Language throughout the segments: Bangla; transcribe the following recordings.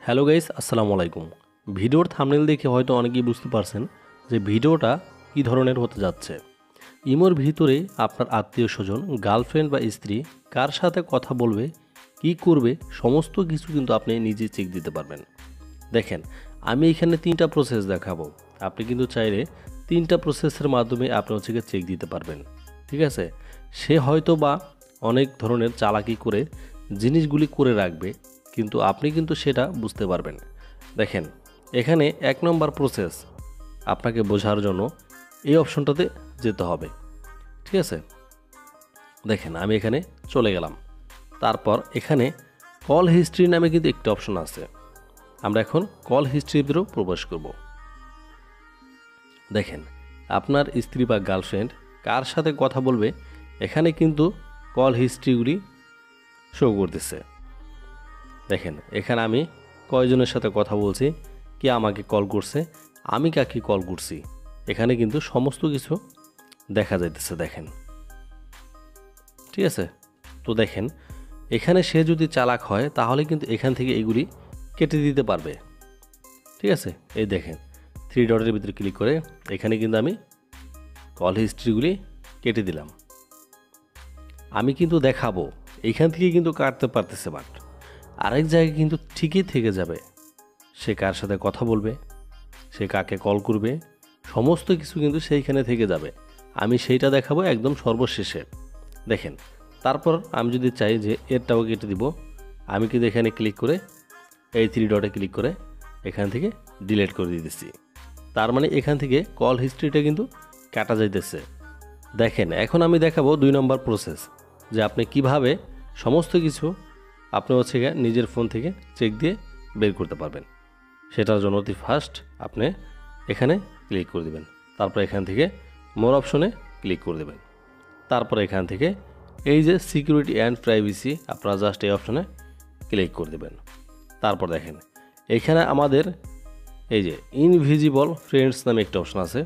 হ্যালো গাইস, আসসালামু আলাইকুম। ভিডিওর থাম্বনেল দেখে হয়তো অনেকেই বুঝতে পারছেন যে ভিডিওটা কী ধরনের হতে যাচ্ছে। ইমোর ভিতরে আপনার আত্মীয় স্বজন, গার্লফ্রেন্ড বা স্ত্রী কার সাথে কথা বলবে, কি করবে, সমস্ত কিছু কিন্তু আপনি নিজে চেক দিতে পারবেন। দেখেন, আমি এখানে 3টা প্রসেস দেখাবো। আপনি কিন্তু চাইলে 3টা প্রসেসের মাধ্যমে আপনি চেক দিতে পারবেন। ঠিক আছে? সে হয়তো বা অনেক ধরনের চালাকি করে জিনিসগুলি করে রাখবে, কিন্তু আপনি কিন্তু সেটা বুঝতে পারবেন। দেখেন, এখানে 1 নম্বর প্রসেস আপনাকে বোঝার জন্য এই অপশনটাতে যেতে হবে। ঠিক আছে? দেখেন, আমি এখানে চলে গেলাম। তারপর এখানে কল হিস্ট্রি নামে কিন্তু একটা অপশন আছে। আমরা এখন কল হিস্ট্রির ভিতরেও প্রবেশ করব। দেখেন, আপনার স্ত্রী বা গার্লফ্রেন্ড কার সাথে কথা বলবে, এখানে কিন্তু কল হিস্ট্রিগুলি শো করতেছে। দেখেন, এখানে আমি কয়জনের সাথে কথা বলছি, কে আমাকে কল করছে, আমি কাকে কল করছি, এখানে কিন্তু সমস্ত কিছু দেখা যাইতেছে। দেখেন, ঠিক আছে? তো দেখেন, এখানে সে যদি চালাক হয় তাহলে কিন্তু এখান থেকে এগুলি কেটে দিতে পারবে। ঠিক আছে? এই দেখেন, 3 ডটের ভিতরে ক্লিক করে এখানে কিন্তু আমি কল হিস্ট্রিগুলি কেটে দিলাম। আমি কিন্তু দেখাবো এইখান থেকে কিন্তু কাটতে পারতেছে, বাট আরেক জায়গায় কিন্তু ঠিকই থেকে যাবে। সে কার সাথে কথা বলবে, সে কাকে কল করবে, সমস্ত কিছু কিন্তু সেইখানে থেকে যাবে। আমি সেইটা দেখাবো একদম সর্বশেষে। দেখেন, তারপর আমি যদি চাই যে এরটাও কেটে দিব, আমি কিন্তু এখানে ক্লিক করে এই 3 ডটে ক্লিক করে এখান থেকে ডিলিট করে দিতেছি। তার মানে এখান থেকে কল হিস্ট্রিটা কিন্তু কাটা যাইতেছে। দেখেন, এখন আমি দেখাবো 2 নম্বর প্রসেস, যে আপনি কিভাবে সমস্ত কিছু আপনি নিজের ফোন থেকে চেক দিয়ে বের করতে পারবেন। সেটার জন্য অতি ফার্স্ট আপনি এখানে ক্লিক করে দেবেন। তারপর এখান থেকে মোর অপশনে ক্লিক করে দেবেন। তারপর এখান থেকে এই যে সিকিউরিটি অ্যান্ড প্রাইভেসি, আপনারা জাস্ট এই অপশনে ক্লিক করে দেবেন। তারপর দেখেন, এখানে আমাদের এই যে ইনভিজিবল ফ্রেন্ডস নামে একটা অপশন আছে,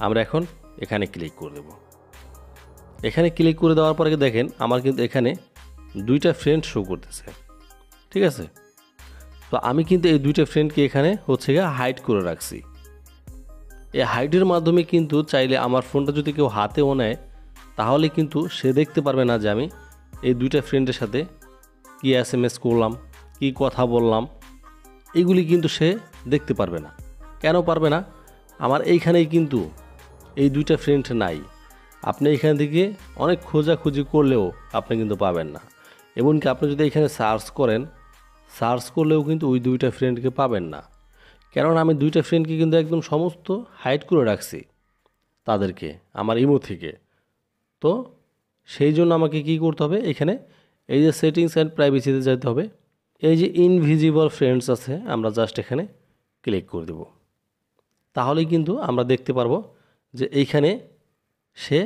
আমরা এখন এখানে ক্লিক করে দেব। এখানে ক্লিক করে দেওয়ার পরে দেখেন, আমার কিন্তু এখানে 2টা ফ্রেন্ড শো করতেছে। ঠিক আছে? তো আমি কিন্তু এই 2টা ফ্রেন্ডকে এখানে হাইড করে রাখছি। এই হাইডের মাধ্যমে কিন্তু চাইলে আমার ফোনটা যদি কেউ হাতেও নেয়, তাহলে কিন্তু সে দেখতে পারবে না যে আমি এই 2টা ফ্রেন্ডের সাথে কি SMS করলাম, কি কথা বললাম, এগুলি কিন্তু সে দেখতে পারবে না। কেন পারবে না? আমার এইখানেই কিন্তু এই 2টা ফ্রেন্ড নাই। আপনি এখান থেকে অনেক খোঁজাখুঁজি করলেও আপনি কিন্তু পাবেন না। এমনকি আপনি যদি এখানে সার্চ করলেও কিন্তু ওই 2টা ফ্রেন্ডকে পাবেন না। কারণ আমি 2টা ফ্রেন্ডকে কিন্তু একদম সমস্ত হাইড করে রাখছি তাদেরকে আমার ইমো থেকে। তো সেই জন্য আমাকে কি করতে হবে, এখানে এই যে সেটিংস অ্যান্ড প্রাইভেসিতে যেতে হবে। এই যে ইনভিজিবল ফ্রেন্ডস আছে, আমরা জাস্ট এখানে ক্লিক করে দেব। তাহলেই কিন্তু আমরা দেখতে পারবো যে এইখানে সে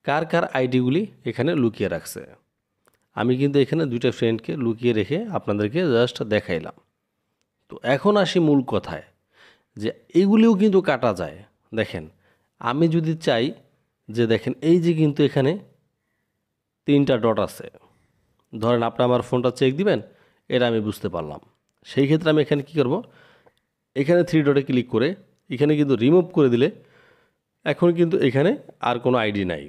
কার কার আইডিগুলি এখানে লুকিয়ে রাখছে। আমি কিন্তু এখানে 2টা ফ্রেন্ডকে লুকিয়ে রেখে আপনাদেরকে জাস্ট দেখাইলাম। তো এখন আসি মূল কথায়, যে এইগুলিও কিন্তু কাটা যায়। দেখেন, আমি যদি চাই যে দেখেন এই যে কিন্তু এখানে 3টা ডট আছে, ধরেন আপনি আমার ফোনটা চেক দিবেন, এটা আমি বুঝতে পারলাম। সেই ক্ষেত্রে আমি এখানে কি করব, এখানে 3 ডটে ক্লিক করে এখানে কিন্তু রিমুভ করে দিলে এখন কিন্তু এখানে আর কোনো আইডি নাই।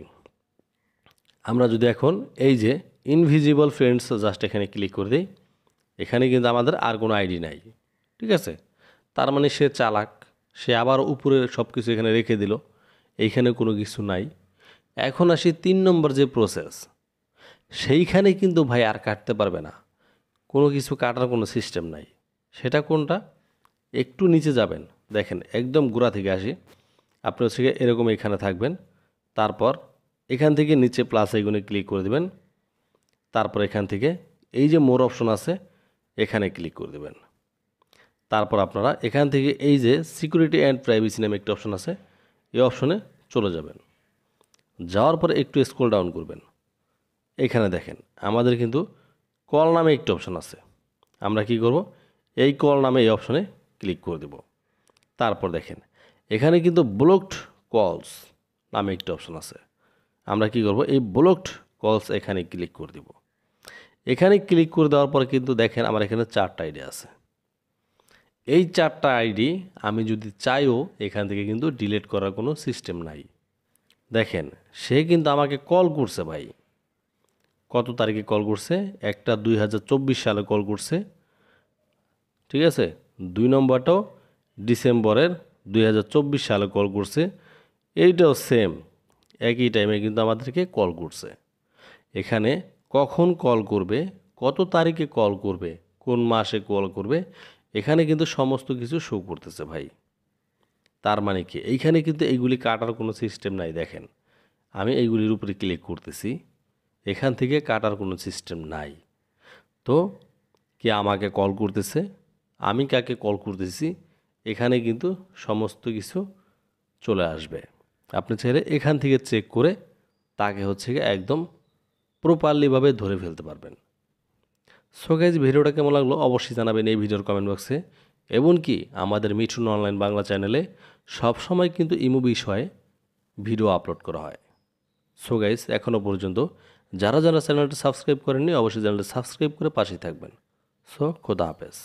আমরা যদি এখন এই যে ইনভিজিবল ফ্রেন্ডস জাস্ট এখানে ক্লিক করে দিই, এখানে কিন্তু আমাদের আর কোনো আইডি নাই। ঠিক আছে? তার মানে সে চালাক, সে আবার উপরে সব কিছু এখানে রেখে দিল, এইখানে কোনো কিছু নাই। এখন আসি 3 নম্বর যে প্রসেস, সেইখানে কিন্তু ভাই আর কাটতে পারবে না, কোনো কিছু কাটার কোনো সিস্টেম নাই। সেটা কোনটা? একটু নিচে যাবেন, দেখেন একদম গোড়া থেকে আসি, আপনি এরকম এখানে থাকবেন। তারপর এখান থেকে নিচে প্লাস আইকনে ক্লিক করে দেবেন। তারপর এখান থেকে এই যে মোর অপশন আছে, এখানে ক্লিক করে দেবেন। তারপর আপনারা এখান থেকে এই যে সিকিউরিটি অ্যান্ড প্রাইভেসি নামে একটা অপশন আছে, এই অপশনে চলে যাবেন। যাওয়ার পরে একটু স্ক্রল ডাউন করবেন। এখানে দেখেন আমাদের কিন্তু কল নামে একটা অপশন আছে। আমরা কি করব, এই কল নামে এই অপশনে ক্লিক করে দেব। তারপর দেখেন এখানে কিন্তু ব্লকড কলস নামে একটা অপশন আছে। আমরা কি করব, এই ব্লকড কলস এখানে ক্লিক করে দেব। এখানে ক্লিক করে দেওয়ার পর কিন্তু দেখেন আমার এখানে 4টা আইডি আছে। এই 4টা আইডি আমি যদি চাইও এখান থেকে কিন্তু ডিলিট করার কোনো সিস্টেম নাই। দেখেন সে কিন্তু আমাকে কল করছে ভাই, কত তারিখে কল করছে? একটা 2024 সালে কল করছে, ঠিক আছে। 2 নম্বরটাও ডিসেম্বরের 2024 সালে কল করছে, এইটাও সেম একই টাইমে কিন্তু আমাদেরকে কল করছে। এখানে কখন কল করবে, কত তারিখে কল করবে, কোন মাসে কল করবে, এখানে কিন্তু সমস্ত কিছু শো করতেছে ভাই। তার মানে কি এইখানে কিন্তু এইগুলি কাটার কোনো সিস্টেম নাই। দেখেন আমি এইগুলির উপরে ক্লিক করতেছি, এখান থেকে কাটার কোনো সিস্টেম নাই। তো কে আমাকে কল করতেছে, আমি কাকে কল করতেছি, এখানে কিন্তু সমস্ত কিছু চলে আসবে। আপনি চাইলে এখান থেকে চেক করে তাকে হচ্ছে গিয়ে একদম প্রপারলিভাবে ধরে ফেলতে পারবেন। সো গাইজ, ভিডিওটা কেমন লাগলো অবশ্যই জানাবেন এই ভিডিওর কমেন্ট বক্সে। এমনকি আমাদের মিঠুন অনলাইন বাংলা চ্যানেলে সবসময় কিন্তু ইমো বিষয়ে ভিডিও আপলোড করা হয়। সো গাইজ, এখনও পর্যন্ত যারা যারা চ্যানেলটা সাবস্ক্রাইব করেননি অবশ্যই চ্যানেলটা সাবস্ক্রাইব করে পাশেই থাকবেন। সো খোদা হাফেজ।